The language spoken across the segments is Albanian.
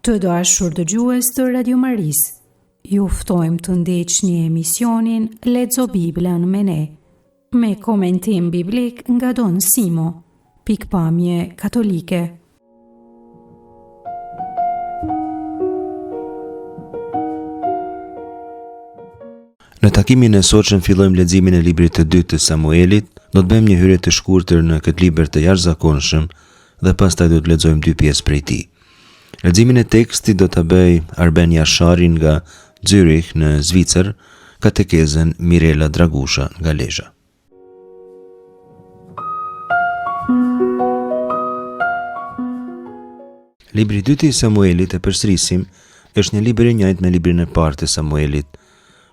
Të dashur dëgjues të Radio Maris, ju ftojmë të ndiqni emisionin Lexo Biblën me ne, me komentim biblik nga Don Simo, pikpamje katolike. Në takimin e sotshëm fillojmë leximin e librit të dytë të Samuelit. Do të bëjmë një hyrje të shkurtër në këtë libër të jashtëzakonshëm dhe pastaj do të lexojmë dy pjesë prej tij. Leximin e tekstit do ta bëj Arben Jashari nga Zürich në Zvicër, katekezen Mirela Dragusha nga Lezhë. Libri i dytë i Samuelit, e përsërisim, është një libër i njëjtë me librin e parë të Samuelit.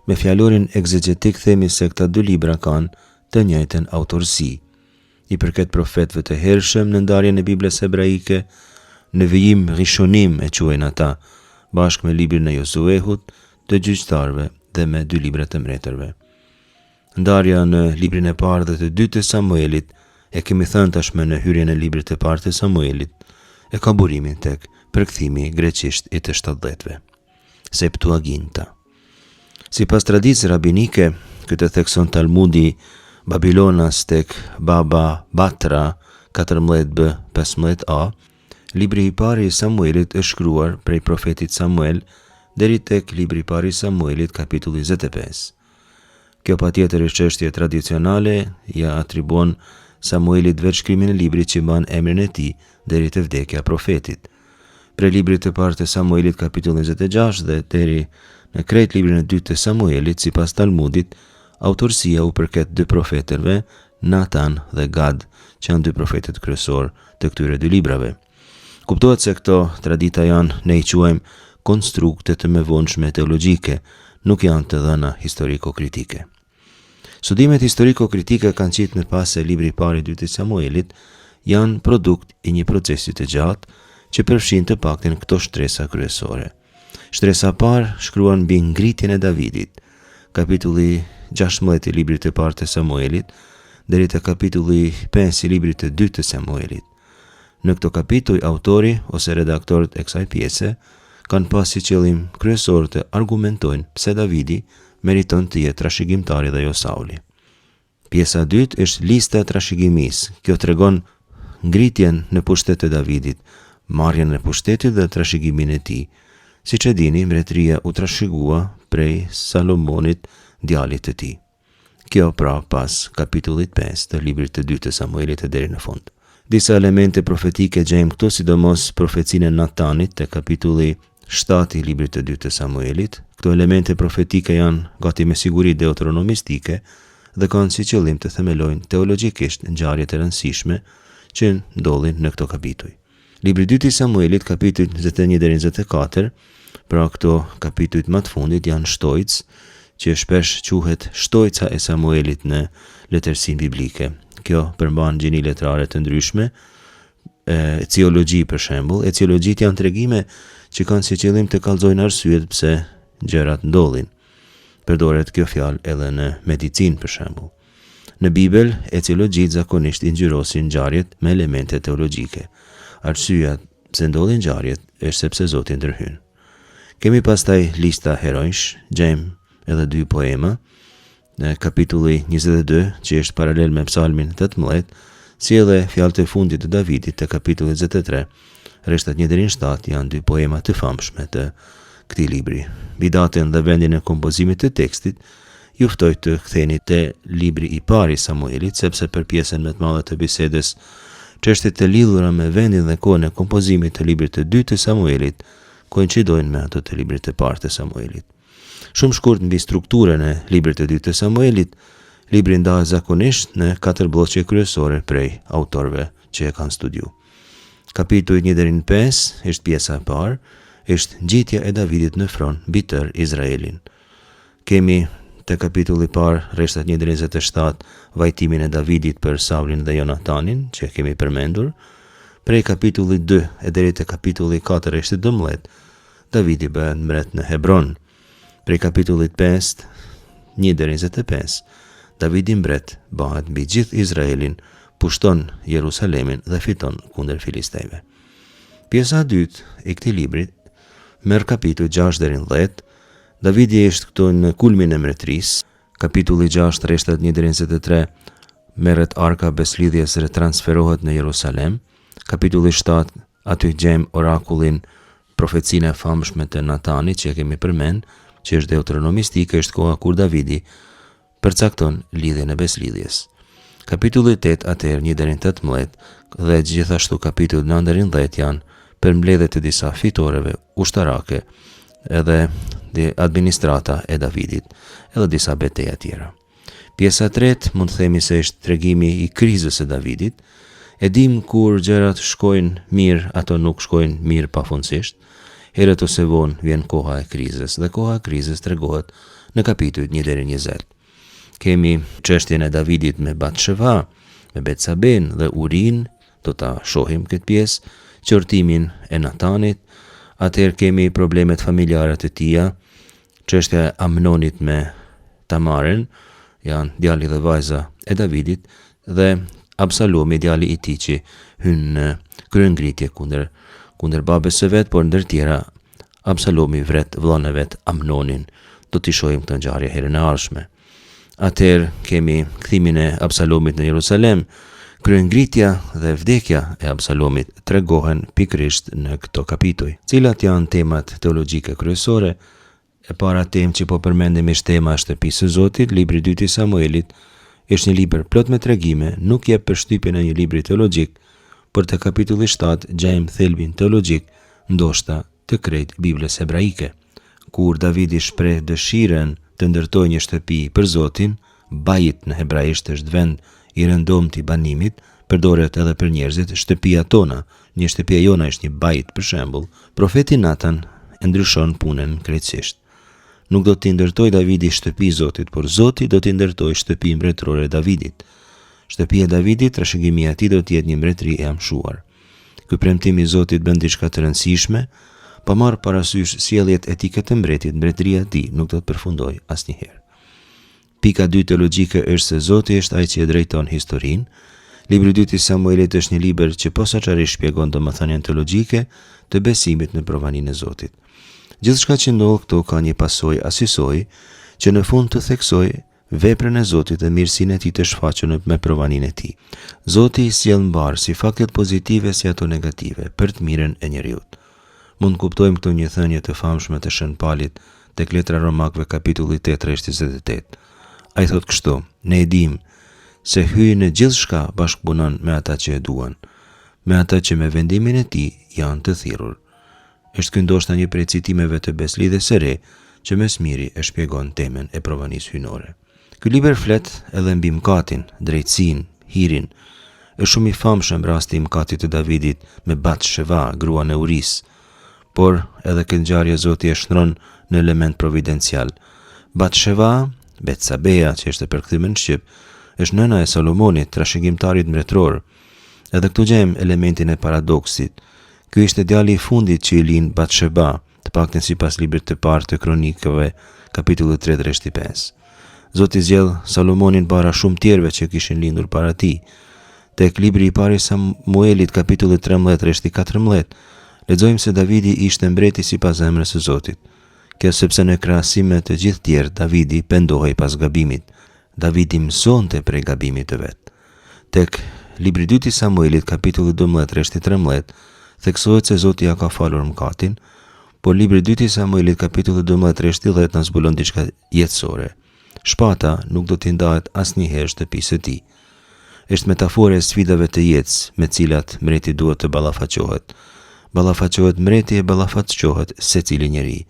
Me fjalorin egzegetik themi se këta dy libra kanë të njëjtën autorsi. I përket profetëve të hershëm në ndarjen e Biblës hebraike, në vijim Rishonim e quajnë ata, bashkë me librin e Josuehut, të gjyqtarëve dhe me dy librat të mbretërve. Ndarja në librin e parë dhe të dytë të Samuelit, e kemi thënë tashmë në hyrjen e librit të parë të Samuelit, e ka burimin tek përkthimi greqisht i të 70-ve, Septuaginta. Sipas tradicës rabinike, këtë thekson Talmudi Babilonas tek Baba Batra 14b 15a, libri i parë i Samuelit është shkruar prej profetit Samuel deri tek libri i parë i Samuelit kapitulli 25. Kjo patjetër është çështje tradicionale, ja atribuon Samuelit vetë shkrimin e librit që mban emrin e tij deri te vdekja e profetit. Prej librit të parë të Samuelit kapitulli 26 dhe deri në krejt librin e dytë të Samuelit, sipas Talmudit, autorsia u përket dy profetërve, Natan dhe Gad, që janë dy profetët kryesor të këtyre dy librave. Kuptohet se këto tradita janë, ne i quajmë, konstrukte të mëvonshme teologjike, nuk janë të dhëna historiko-kritike. Studimet historiko-kritike kanë qitë në pas se libri i parë i dytë i Samuelit janë produkt i një procesi të gjatë që përfshin të paktën këto shtresa kryesore. Shtresa parë shkruan mbi ngritjen e Davidit, kapitulli 16 i librit të parë të Samuelit, deri te kapitulli 5 i librit të dytë të Samuelit. Në këto kapituj, autori ose redaktorët e kësaj pjese kanë pasi qëllim kryesor të argumentojnë pse Davidi meriton të jetë trashëgimtari dhe jo Sauli. Pjesa dytë është lista e trashëgimisë. Kjo tregon ngritjen në pushtet të Davidit, marrjen në pushtetit dhe trashëgimin e tij. Siç e dini, mbretëria u trashëgua prej Salomonit, djalit të tij. Kjo pra pas kapitullit 5 të librit të dytë të Samuelit e deri në fund. Disa elemente profetike gjejmë këtu, sidomos profecinë e Natanit te kapitulli 7 i librit të dytë të Samuelit. Këto elemente profetike janë gati me siguri deuteronomistike dhe kanë si qëllim të themelojnë teologjikisht ngjarjet e rëndësishme që ndodhin në këto kapituj. Libri i dytë i Samuelit, kapitujt 21 deri në 24, pra këto kapitujt më të fundit janë shtojc, që shpesh quhet shtojca e Samuelit në letërsinë biblike. Kjo përmban gjini letrare të ndryshme, eciologji për shembull. Eciologjit janë tregime që kanë si qëllim të kallëzojnë arsyet pse gjërat ndodhin. Përdoret kjo fjalë edhe në medicinë për shembull. Në Bibël, eciologjit zakonisht i ngjyrosin ngjarjet me elemente teologjike. Arsyeja pse ndodhin ngjarjet është sepse Zoti ndërhyn. Kemi pastaj lista heronjsh, gjejmë edhe dy poema, në kapitulli 22, që është paralel me psalmin 18, si edhe fjalët e fundit të Davidit të kapitulli 23, rreshtat 1 deri në 7 janë dy poema të famshme të këtij libri. Mbi datën dhe vendin e kompozimit të tekstit, ju ftoj të ktheni te libri i parë i Samuelit, sepse për pjesën më të madhe të bisedës, çështjet të lidhura me vendin dhe kohën e kompozimit të librit të dytë të Samuelit koincidojnë me ato të librit të parë të Samuelit. Shumë shkurt mbi strukturën e librit të dytë të Samuelit, libri ndahet zakonisht në 4 bloqe kryesore prej autorëve që e kanë studiu. Kapitulli 1 deri në 5 është pjesa e parë, është ngjitja e Davidit në front mbi tër Izraelin. Kemi te kapitulli i parë, rreshtat 1 deri në 27, vajtimin e Davidit për Saulin dhe Jonatanin, që kemi përmendur. Prej kapitullit 2 e deri te kapitulli 4 rreshtit 12, Davidi bëhet mbret në Hebron. Prej kapitullit 5, 1 deri në 25, Davidi mbret bëhet mbi gjithë Izraelin, pushton Jerusalemin dhe fiton kundër filistejve. Pjesa e dytë e këtij libri merr kapitulli 6 deri në 10. Davidi është këtu në kulmin e mbretërisë. Kapitulli 6 rreshtat 1 deri në 23 merret arka beslidhjes dhe transferohet në Jerusalem. Kapitulli 7 aty gjejmë orakullin, profecinë e famshme të Natanit që e kemi përmend, që është deuteronomistike, është koha kur Davidi përcakton lidhjen e beslidhjes. Kapitulli 8 atëherë 1 deri në 18 dhe gjithashtu kapitulli 9 deri në 10 janë përmbledhje të disa fitoreve ushtarake edhe administrata e Davidit edhe disa betejë tjera. Pjesa e tretë mund të themi se është tregimi i krizës së Davidit. E dim kur gjërat shkojnë mirë, ato nuk shkojnë mirë pafundësisht. Herët ose vonë vjen koha e krizës dhe koha e krizës tregohet në kapitujt 1 deri në 20. Kemi çështjen e Davidit me Batsheva, me Betsaben dhe Urin, do ta shohim këtë pjesë, qortimin e Natanit. Atëherë kemi problemet familjare të tija, çështja e Amnonit me Tamaren, janë djali dhe vajza e Davidit, dhe Absalomi, djali i tij që hyn në kryengritje kundër babes së vet, por ndër tjera Absalomi vret vllon e vet Amnonin. Do t'i shohim këtë ngjarje herën e ardhshme. Atëherë kemi kthimin e Absalomit në Jerusalem. Kryengritja dhe vdekja e Absalomit tregohen pikërisht në këto kapituj. Cilat janë temat teologjike kryesore? E para temë që po përmendim është tema e shtëpisë së Zotit. Libri 2 i Samuelit është një libër plot me tregime, nuk jep përshtypjen e një libri teologjik, por te kapitulli 7 gjejmë thelbin teologjik, ndoshta të krejt Biblës hebraike. Kur Davidi shpreh dëshirën të ndërtojë një shtëpi për Zotin, bajit në hebraisht është vend i rëndomt i banimit, përdoret edhe për njerëzit, shtëpia tona, një shtëpia jona është një bajit për shembull. Profeti Natan e ndryshon punën krejtësisht. Nuk do t'i ndërtoj Davidi shtëpi Zotit, por Zoti do t'i ndërtoj shtëpi mbretërore e Davidit. Shtëpia e Davidit, trashëgimi i atij do të jetë një mbretëri e amshuar. Ky premtim i Zotit bën diçka të rëndësishme, pa marrë parasysh sjelljet etike të mbretit, mbretëria e tij nuk do të përfundojë asnjëherë. Pika 2 teologjike është se Zoti është ai që e drejton historinë. Libri 2 i Samuelit është një libër që posaçërisht shpjegon domethënien teologjike të besimit në provaninë e Zotit. Gjithçka që ndodh këtu ka një pasojë asisoj që në fund të theksojë veprën e Zotit dhe mirësinë e tij të shfaqur me provaninë e tij. Zoti i sjell mbar si faktet pozitive si ato negative për të mirën e njerëzit. Mund kuptojmë këtu një thënie të famshme të Shën Palit tek letra Romakëve kapitulli 8 rreth 28. Ai thotë kështu: ne e dim se hyjë në gjithçka bashkëpunon me ata që e duan, me ata që me vendimin e tij janë të thirrur. Është ky ndoshta një prej citimeve të beslidhjes së re që më së miri e shpjegon temën e provanisë hyjnore. Ky libër flet edhe mbi mëkatin, drejtsinë, hirin. Është shumë i famshëm rasti i mëkatit të Davidit me Batsheva, gruan e Uris, por edhe këtë ngjarje Zoti e shndron në element providencial. Batsheva, Betsabeja, që është e përkthyer në shqip, është nëna e Salomonit, trashëgimtarit mbretëror. Edhe këtu gjejmë elementin e paradoksit. Ky ishte djali i fundit që i lind Batsheba, të paktën sipas librit të parë të Kronikëve, kapitulli 3 rreth 5. Zoti zgjell Salomonin para shumë tjerëve që kishin lindur para tij. Tek libri i parë i Samuelit, kapitulli 13 rreth 14, lexojmë se Davidi ishte mbreti sipas zemrës së Zotit. Kjo sepse në krahasim me të gjithë tjerë, Davidi pendohej pas gabimit. Davidi mësonte prej gabimit të vet. Tek libri 2 i Samuelit, kapitulli 12 rreth 13, theksohet se Zoti ja ka falur mëkatin, por libri 2 i Samuelit, kapitulli 12 rreth 10, na zbulon diçka jetësore. Shpata nuk do t'i ndahet asnjëherë shtëpisë së tij. Është metaforë e sfidave të jetës me cilat mbreti duhet të ballafaqohet. Ballafaqohet mbreti e ballafaqohet secili njeri.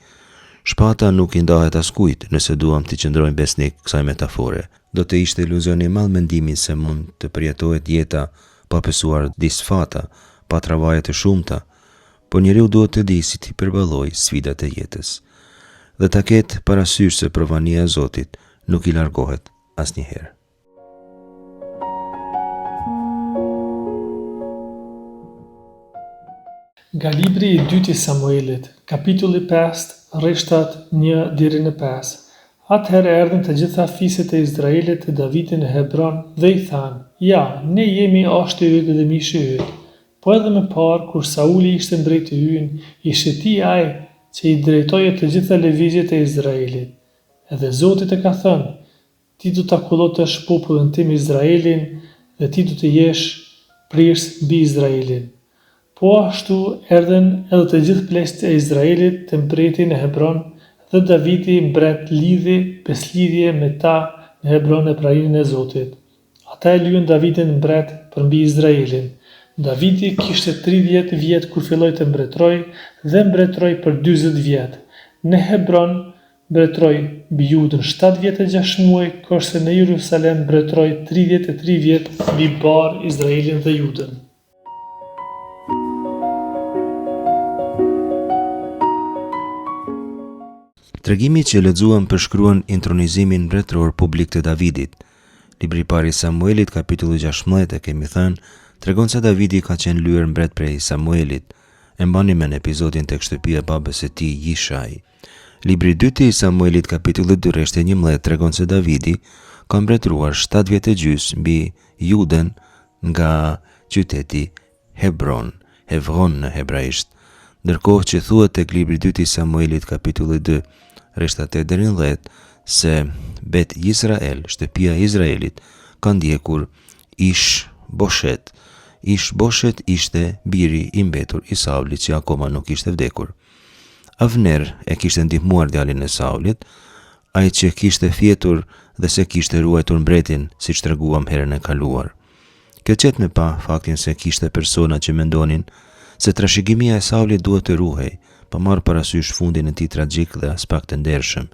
Shpata nuk i ndahet askujt nëse duam të qëndrojmë besnik kësaj metafore. Do të ishte iluzion i madh mendimin se mund të përjetohet jeta pa pësuar disfata, pa travaje të shumta, por njeriu duhet të di si t'i përballojë sfidat e jetës. Dhe ta ketë parasysh se provania e Zotit nuk i largohet asnjëherë. Nga libri i 2 i Samuelit, kapitulli 5, rreshtat 1 deri në 5. Atëherë erdhën të gjitha fiset e Izraelit të Davidit në Hebron dhe i thanë: ja, ne jemi ashtë i yt dhe mishi i yt. Po edhe më parë, kur Sauli ishte ndrejt i ynë, ishte ti ai që i drejtoje të gjitha lëvizjet e Izraelit. Edhe Zotit e ka thënë, ti du të akullotesh popullin tim Izraelin dhe ti du të jesh prirs mbi Izraelin. Po ashtu erdhen edhe të gjithë plesht e Izraelit të mbretin e Hebron dhe Davidi mbret lidhi beslidhje me ta në Hebron e prarinë e Zotit. Ata e lyën Davidin mbret për mbi Izraelin. Davidi kishte 30 vjet kur filloi të mbretroj dhe mbretroj për 40 vjet. Në Hebron mbretroj mbi Judën 7 vjet e 6 muaj, kurse në Jerusalem mbretroj 33 vjet mbi bar Izraelin dhe Judën. Tregimi që lexuam përshkruan intronizimin mbretëror publik të Davidit. Libri i parë i Samuelit, kapitulli 16, e kemi thënë, tregon se Davidi ka qenë lyer mbret prej Samuelit. E mbani me në episodin tek shtëpia e babës së tij, Jishai. Libri i dytë i Samuelit, kapitulli 2, rreshti 11, tregon se Davidi ka mbretëruar 7 vjet e gjys mbi Judën nga qyteti Hebron në hebraisht. Ndërkohë që thuhet tek libri i dytë i Samuelit, kapitulli 2, rreshta 8 deri në 10, se Bet Israel, shtëpia e Izraelit, ka ndjekur Ish Boshet. Ish Boshet ishte biri i mbetur i Saulit që akoma nuk ishte vdekur. Avner e kishte ndihmuar djalin e Saulit, ai që kishte fjetur dhe se kishte ruajtur mbretin, siç treguam herën e kaluar. Kjo qet me pa faktin se kishte persona që mendonin se trashëgimia e Saulit duhet të ruhej, pa marrë parasysh fundin e tij tragjik dhe as pak të ndershëm.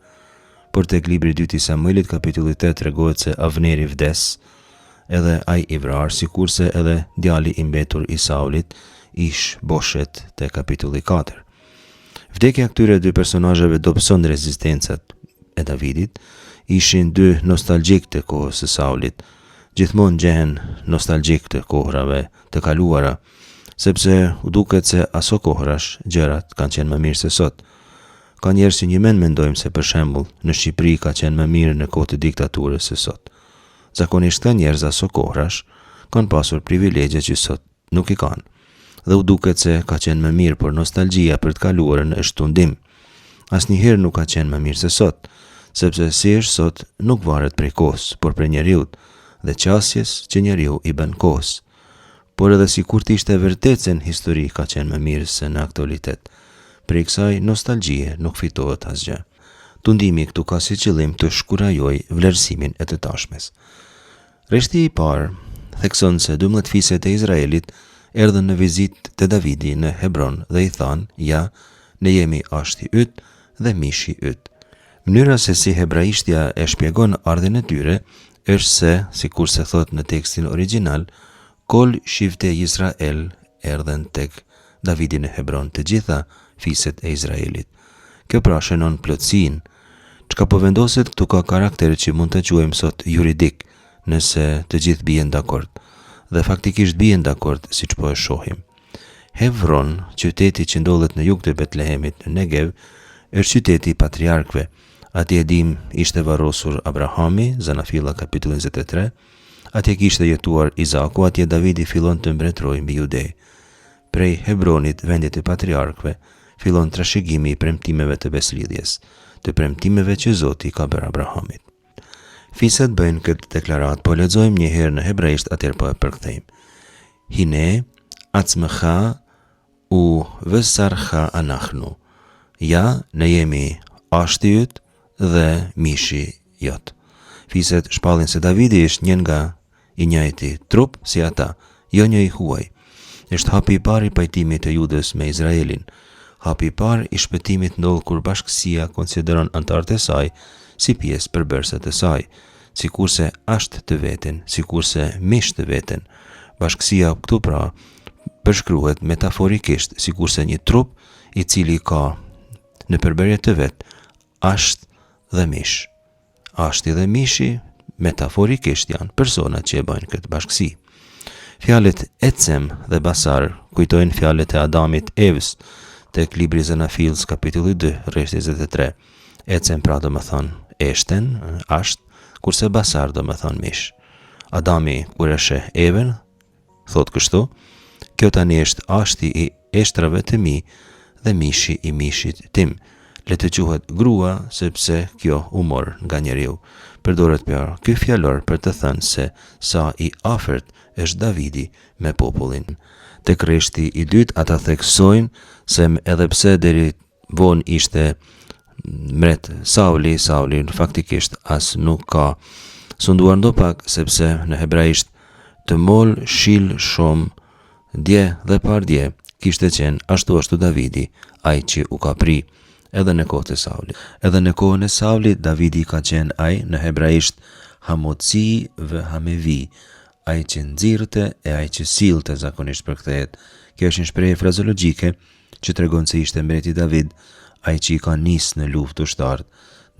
Por tek libri i dytë i Samuelit, kapitulli 8, tregohet se Avneri vdes, edhe ai i vrar, sikurse edhe djali i mbetur i Saulit, Ish Boshet, te kapitulli 4. Vdekja këtyre dy personazheve dobëson rezistencat e Davidit, ishin dy nostalgjik të kohës së Saulit, gjithmonë gjehen nostalgjik të kohrave të kaluara, sepse u duket se aso kohrash gjërat kanë qenë më mirë se sot. Ka njerëz që njëmen mendojmë se për shembull në Shqipëri ka qenë më mirë në kohë të diktaturës se sot. Zakonisht ka njerëz aso kohrash kanë pasur privilegje që sot nuk i kanë. Dhe u duket se ka qenë më mirë, por nostalgjia për të kaluarën është tundim. Asnjëherë nuk ka qenë më mirë se sot, sepse si është sot nuk varet prej kohës, por prej njeriut dhe qasjes që njeriu i bën kohës. Por edhe sikur të ishte vërtet se në histori ka qenë më mirë se në aktualitet, prej kësaj nostalgjie nuk fitohet asgjë. Tundimi këtu ka si qëllim të shkurajoj vlerësimin e të tashmes. Rreshti i parë thekson se 12 fiset e Izraelit erdhën në vizitë te Davidi në Hebron dhe i thanë, ja, ne jemi ashti yt dhe mishi yt. Mënyra se si hebraishtja e shpjegon ardhin e tyre është se, sikur se thot në tekstin origjinal, kol shifte Izrael erdhen tek Davidi në Hebron, të gjitha fiset e Izraelit. Kjo pra shënon plotësinë. Çka po vendoset këtu ka karakter që mund të quajmë sot juridik, nëse të gjithë bien dakord. Dhe faktikisht bien dakord, siç po e shohim. Hebron, qyteti që ndodhet në jug të Betlehemit në Negev, është qyteti i patriarkëve. Atje dim ishte varrosur Abrahami, Zanafilla kapitulli 23, atje kishte jetuar Izaku, atje Davidi fillon të mbretërojë mbi Jude. Prej Hebronit, vendit të patriarkëve, fillon trashëgimi i premtimeve të beslidhjes, të premtimeve që Zoti ka bërë Abrahamit. Fiset bëjnë këtë deklarat, po lexojmë një herë në hebraisht, atëherë po e përkthejmë. Hine atzmecha u vësarcha anachnu. Ja, ne jemi ashti yt dhe mishi jot. Fiset shpallin se Davidi është një nga i njëjti trup si ata, jo një i huaj. Është hapi i parë i pajtimit të Judës me Izraelin. Hapi i parë i shpëtimit ndodh kur bashkësia konsideron antarët e saj si pjesë përbërëse të saj, sikurse ashtë të veten, sikurse mish të veten. Bashkësia këtu pra përshkruhet metaforikisht sikurse një trup i cili ka në përbërje të vet ashtë dhe mish. Ashti dhe mishi metaforikisht janë persona që e bëjnë këtë bashkësi. Fjalët Ecem dhe Basar kujtojnë fjalët e Adamit Evës tek libri Zanafils kapitulli 2 rreshti 23. Ecem pra do më thonë eshten, asht, kurse Basar do më thonë mish. Adami kur e sheh Evën thot kështu: kjo tani është ashti i eshtrave të mi dhe mishi i mishit tim. Le të quhet grua, sepse kjo u mor nga njeriu. Përdoret për ky fjalor për të thënë se sa i afërt është Davidi me popullin. Tek rreshti i dytë ata theksojnë se edhe pse deri vonë ishte mret Sauli faktikisht as nuk ka sunduar ndo pak, sepse në hebraisht të mol shil shumë dje dhe pardje kishte qenë ashtu Davidi, ai që u ka pri edhe në kohën e Saulit. Edhe në kohën e Saulit Davidi ka qenë ai në hebraisht Hamotzi vë Hamevi, ai që nxirrte e ai që sillte zakonisht përkthehet. Kjo është një shprehje frazologjike që tregon se ishte mbreti David ai që i ka nis në luftë ushtarët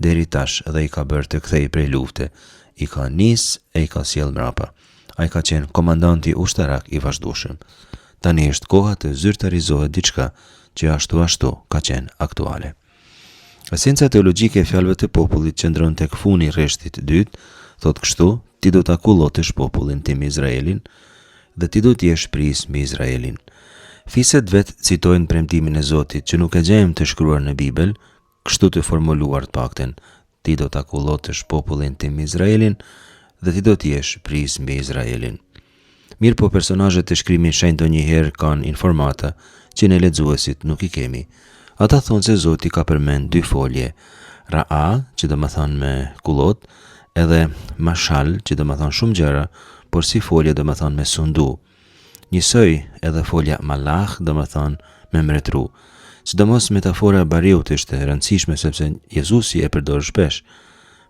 deri tash dhe i ka bërë të kthej prej lufte. I ka nis e i ka sjell mrapa. Ai ka qenë komandanti ushtarak i vazhdueshëm. Tani është koha të zyrtarizohet diçka që ashtu ka qenë aktuale. Esenca teologjike e fjalëve të popullit qëndron tek funi i rreshtit të dytë, thotë kështu: ti do ta kullotesh popullin tim Izraelin dhe ti do të jesh pris mbi Izraelin. Fiset vet citojnë premtimin e Zotit që nuk e gjejmë të shkruar në Bibël, kështu të formuluar të pakten: ti do ta kullotesh popullin tim Izraelin dhe ti do të jesh pris mbi Izraelin. Mirë po personazhet e shkrimit shenjtë ndonjëherë kanë informata që ne lexuesit nuk i kemi. Ata thonë se Zoti ka përmend dy folje, Ra'a, që do të thonë me kullot, edhe Mashal, që do të thonë shumë gjëra, por si folje do të thonë me sundu. Njësoj edhe folja Malach do të thonë me mbretëru. Sidomos metafora bariut është e rëndësishme sepse Jezusi e përdor shpesh.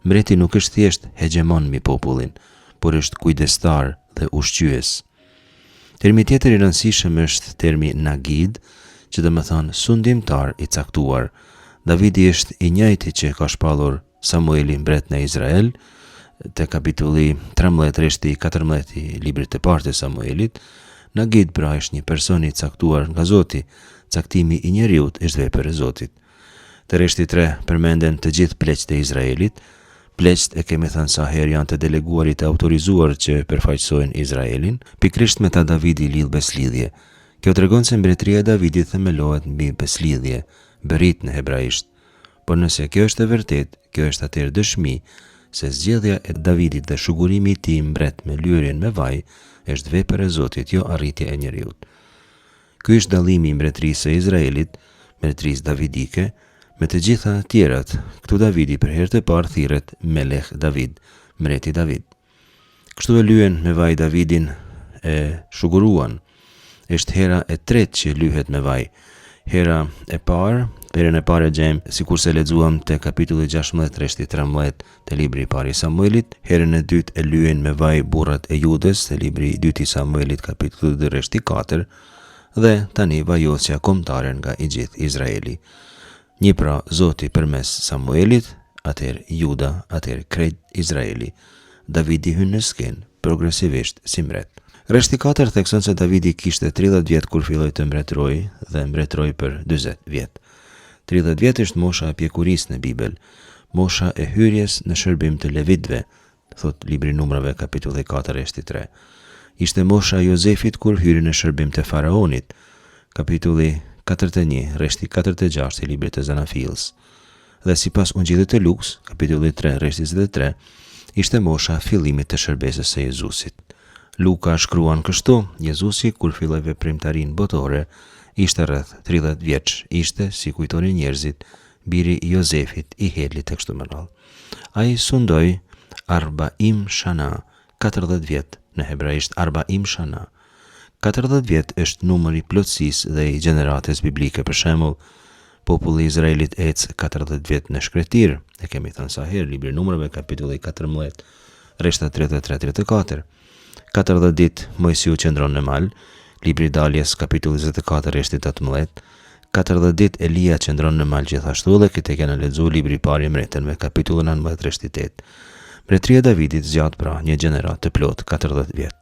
Mbreti nuk është thjesht hegemon mbi popullin, por është kujdestar dhe ushqyes. Termi tjetër i rëndësishëm është termi Nagid, që do të thonë sundimtar i caktuar. Davidi është i njëjti që ka shpallur Samuelin mbret në Izrael, te kapitulli 13 rreshti 14 i librit të parë të Samuelit. Nagid pra është një person i caktuar nga Zoti. Caktimi i njeriut është vepër e Zotit. Te rreshti 3 përmenden të gjithë pleqët e Izraelit. Pleqët e kemi thënë sa herë janë të deleguarit e autorizuar që përfaqësojnë Izraelin. Pikrisht me ta Davidi lidh beslidhje. Kjo tregon se mbretëria e Davidit themelohet mbi beslidhje, berit në hebraisht. Por nëse kjo është e vërtet, kjo është atëherë dëshmi se zgjedhja e Davidit dhe shugurimi i tij mbret me lyrjen me vaj është vepër e Zotit, jo arritje e njeriut. Ky është dallimi i mbretërisë së Izraelit, mbretërisë davidike, me të gjitha tjerat. Këtu Davidi për herë të parë thirret Melech David, mbreti David. Kështu e lyen me vaj Davidin e shuguruan. Është hera e tretë që lyhet me vaj. Herën e parë gjejmë sikurse lexuam te kapitulli 16 rreshti 13 te libri i parë i Samuelit. Herën e dytë e lyen me vaj burrat e Judes te libri i dytë i Samuelit kapitulli 2 rreshti 4 dhe tani vajosja kombëtare nga i gjithë Izraeli. Një pra Zoti përmes Samuelit, atëherë Juda, atëherë krejt Izraeli. Davidi hyn në skenë progresivisht si mbret. Rreshti 4 thekson se Davidi kishte 30 vjet kur filloi të mbretërojë dhe mbretëroi për 40 vjet. 30 vjet është mosha e pjekurisë në Bibël, mosha e hyrjes në shërbim të levitëve, thot libri Numrave kapitulli 4 rreshti 3. Ishte mosha e Jozefit kur hyri në shërbim të faraonit, kapitulli 41 rreshti 46 i librit të Zanafils. Dhe sipas Ungjillit të Luks, kapitulli 3 rreshti 23, ishte mosha e fillimit të shërbesës së Jezusit. Luka shkruan kështu: Jezusi kur filloi veprimtarinë botore ishte rreth 30 vjeç, ishte, si kujtonin njerëzit, biri i Jozefit i Helit e kështu me radhë. Ai sundoi Arbaim Shana, 40 vjet, në hebraisht Arbaim Shana. 40 vjet është numri i plotësisë dhe i gjeneratës biblike. Për shembull, populli i Izraelit ec 40 vjet në shkretir, e kemi thënë sa herë, libri Numrave kapitulli 14 rreshta 33-34. 40 ditë Mojsiu qëndron në mal, libri Daljes kapitulli 24 rreshti 18. 40 ditë Elia qëndron në mal gjithashtu dhe këtë kena lexuar libri i parë i mbretërve kapitulli 19 rreshti 8. Mbretëria e Davidit zgjat pra një gjenerat të plot 40 vjet.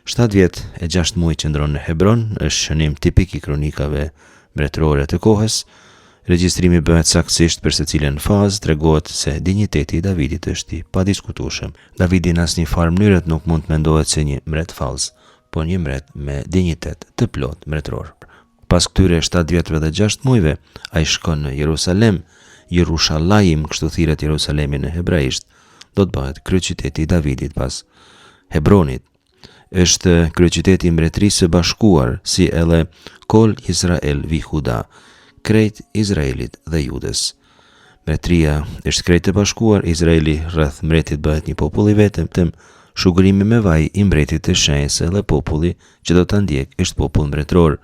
7 vjet e 6 muaj qëndron në Hebron, është shënim tipik i kronikave mbretërore të kohës. Regjistrimi bëhet saktësisht për secilën fazë, tregohet se dinjiteti i Davidit është i padiskutueshëm. Davidi në asnjë farë mënyrë nuk mund të mendohet se një mbret fallës, por një mbret me dinjitet të plot mbretëror. Pas këtyre 7 vjetëve dhe 6 muajve, ai shkon në Jerusalem. Jerushalaim, kështu thirret Jerusalemi në hebraisht, do të bëhet kryeqyteti i Davidit pas Hebronit. Është kryeqyteti i mbretërisë së bashkuar, si edhe Kol Izrael vi Huda, krejt Izraelit dhe Judës. Mbretëria është krejt e bashkuar, Izraeli rreth mbretit bëhet një popull i vetëm, shugërimi me vaj i mbretit të shenjtë dhe populli që do ta ndjek është popull mbretëror,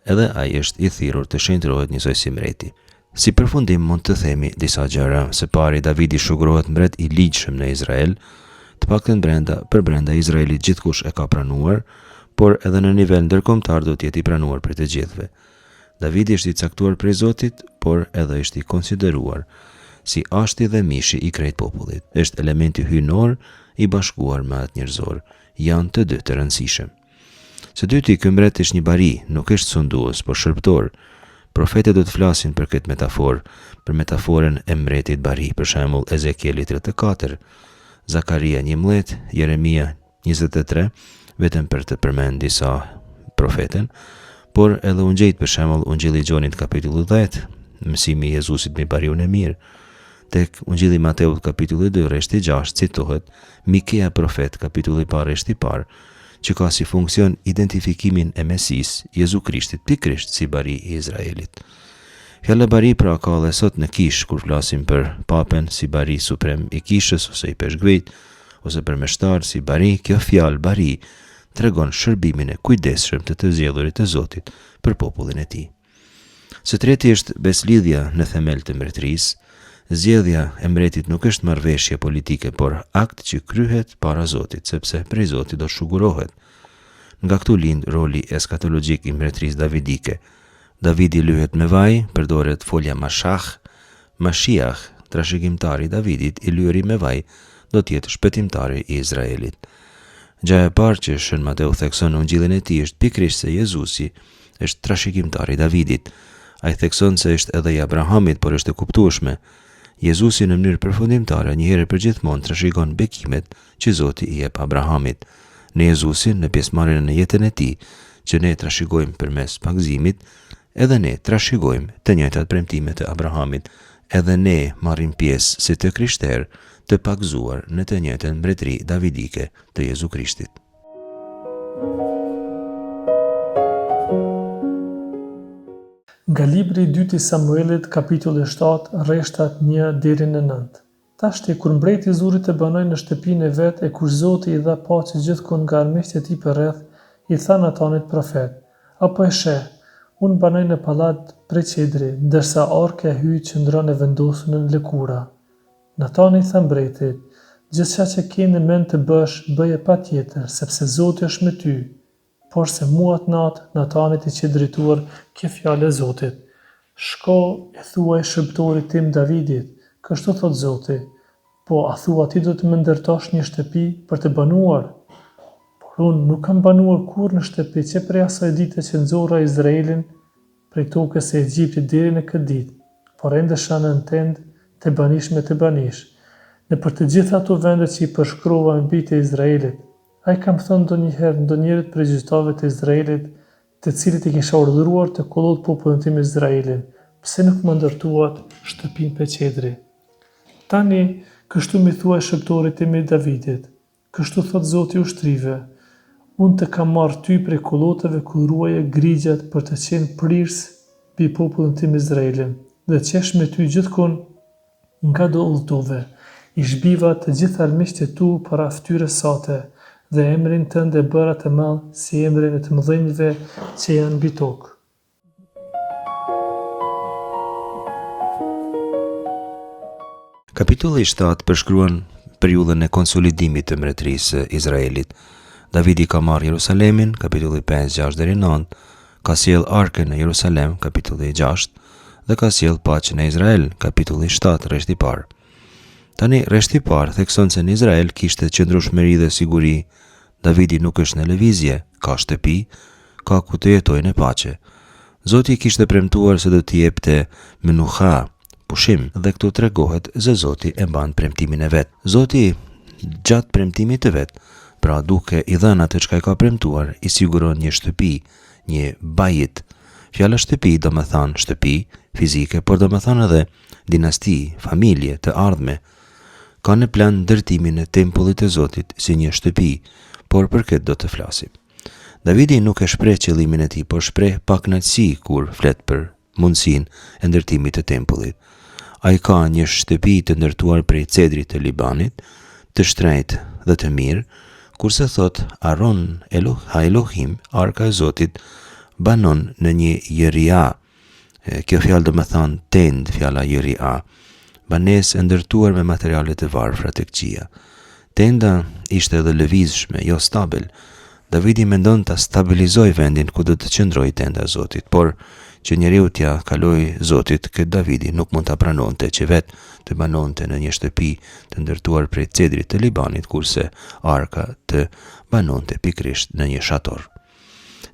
edhe ai është i thirrur të shenjtrohet njësoj si mbreti. Si përfundim mund të themi disa gjëra. Së pari, Davidi shugërohet mbret i ligjshëm në Izrael, të paktën brenda Izraelit gjithkush e ka pranuar, por edhe në nivel ndërkombëtar do të jetë i pranuar për të gjithëve. Davidi është i caktuar prej Zotit, por edhe është i konsideruar si ashti dhe mishi i krejt popullit. Është elementi hyjnor i bashkuar me atë njerëzor. Janë të dy të rëndësishëm. Së dyti, ky mbret është një bari, nuk është sundues, por shërbëtor. Profetët do të flasin për këtë metaforë, për metaforën e mbretit bari, për shembull Ezekieli 34, Zakaria 11, Jeremia 23, vetëm për të përmend disa profeten, por edhe ungjillit, për shembull Ungjilli i Gjonit kapitulli 10, mësimi i Jezusit me bariun e mirë. Tek Ungjilli i Mateut kapitulli 2, rreshti 6 citohet Mikea profet kapitulli 1 rreshti 1, që ka si funksion identifikimin e Mesis, Jezu Krishtit, pikrisht si bari i Izraelit. Fjala bari pra ka edhe sot në kish, kur flasim për papen si bari suprem i kishës, ose i peshkvejt, ose për meshtar si bari. Kjo fjalë bari tregon shërbimin e kujdesshëm të zgjedhurit të Zotit për popullin e tij. Së treti është beslidhja në themel të mbretërisë. Zgjedhja e mbretit nuk është marrëveshje politike, por akt që kryhet para Zotit, sepse prej Zotit do shugurohet. Nga këtu lind roli eskatologjik i mbretërisë davidike. Davidi lyhet me vaj, përdoret folja Mashiach, trashëgimtari i Davidit, i lyeri me vaj, do të jetë shpëtimtari i Izraelit. Gjaja e parë që Shën Mateu thekson në ungjillin e tij është pikërisht se Jezusi është trashëgimtari i Davidit. Ai thekson se është edhe i Abrahamit, por është e kuptueshme. Jezusi në mënyrë përfundimtare njëherë për gjithmonë trashëgon bekimet që Zoti i jep Abrahamit. Në Jezusin, në pjesëmarrjen në jetën e tij, që ne trashëgojmë përmes pagëzimit, edhe ne trashëgojmë të njëjtat premtime të Abrahamit, edhe ne marrim pjesë si të krishterë të pagëzuar në të njëjtën mbretëri davidike të Jezu Krishtit. Nga libri i dytë i Samuelit, kapitulli 7, rreshtat 1 deri në 9. Tashti, kur mbreti Zurit të banoj në shtëpinë e vet, e kur Zoti i dha paqe gjithkund nga armiqtë e tij përreth, i tha Natanit profet: "Apo e sheh, unë banoj në pallat prej qedri, ndërsa arka e hyj qëndron e vendosur në lëkura." Natani tha mbretit: "Gjithçka që ke në mend të bësh, bëje patjetër, sepse Zoti është me ty." Por se mua atë natë, Natanit i që drejtuar kjo fjalë e Zotit: "Shko e thuaj shërbëtorit tim Davidit, kështu thot Zoti, po a thua ti do të më ndërtosh një shtëpi për të banuar? Por unë nuk kam banuar kur në shtëpi që prej asaj dite që nxorra Izraelin prej tokës e Egjiptit deri në këtë ditë, por endesha në tend të banish me të banish, në për të gjitha ato vende që i përshkrova mbi të Izraelit. Ai kam thënë ndonjëherë prej gjyqtarëve të Izraelit, të cilët i kisha urdhëruar të kollot popullin tim Izraelin, pse nuk më ndërtuat shtëpinë pe qedri? Tani, kështu mi thuaj shërbëtorit tim Davidit, kështu thot Zoti i ushtrive, unë të kam marrë ty prej kollotave ku ruaje grigjat për të qenë prirës mbi popullin tim Izraelin, dhe qesh me ty gjithkund nga do udhtove, i shbiva të gjitha armiqtë e tu para fytyrës sate, dhe emrin tënd e bëra të madh si emrin e të mëdhenjve që janë mbi tokë." Kapitulli 7 përshkruan periudhën e konsolidimit të mbretërisë së Izraelit. Davidi ka marrë Jerusalemin, kapitulli 5, 6 deri 9, ka sjell arkën në Jerusalem, kapitulli 6, dhe ka sjell paqen e Izrael, kapitulli 7, rreshti i parë. Tani rreshti i parë thekson se në Izrael kishte qëndrueshmëri dhe siguri. Davidi nuk është në lëvizje, ka shtëpi, ka ku të jetojë në paqe. Zoti kishte premtuar se do t'i jepte menuha, pushim, dhe këtu tregohet se Zoti e mban premtimin e vet. Zoti gjatë premtimit të vet, pra duke i dhënë atë çka i ka premtuar, i siguron një shtëpi, një bajit. Fjala shtëpi do më thanë shtëpi fizike, por do më thanë edhe dinasti, familje, të ardhme. Ka në plan ndërtimin e tempullit të Zotit si një shtëpi, por për këtë do të flasim. Davidi nuk e shpreh qëllimin e tij, por shpreh pakënaqësi kur flet për mundësinë e ndërtimit të tempullit. Ai ka një shtëpi të ndërtuar prej cedrit të Libanit, të shtrenjtë dhe të mirë, kurse thot Aron Elohim, arka e Zotit, banon në një jëria. Kjo fjalë do më thonë tend, fjala jëria, banesë e ndërtuar me materiale të varfra të këqija. Tenda ishte edhe lëvizshme, jo stabil. Davidi mendon ta stabilizoj vendin ku do të qëndrojë tenda e Zotit, por që njeriu t'ja kaloi Zotit, këtë Davidi nuk mund ta pranonte që vetë të banonte në një shtëpi të ndërtuar prej cedrit të Libanit, kurse arka të banonte pikrisht në një shator.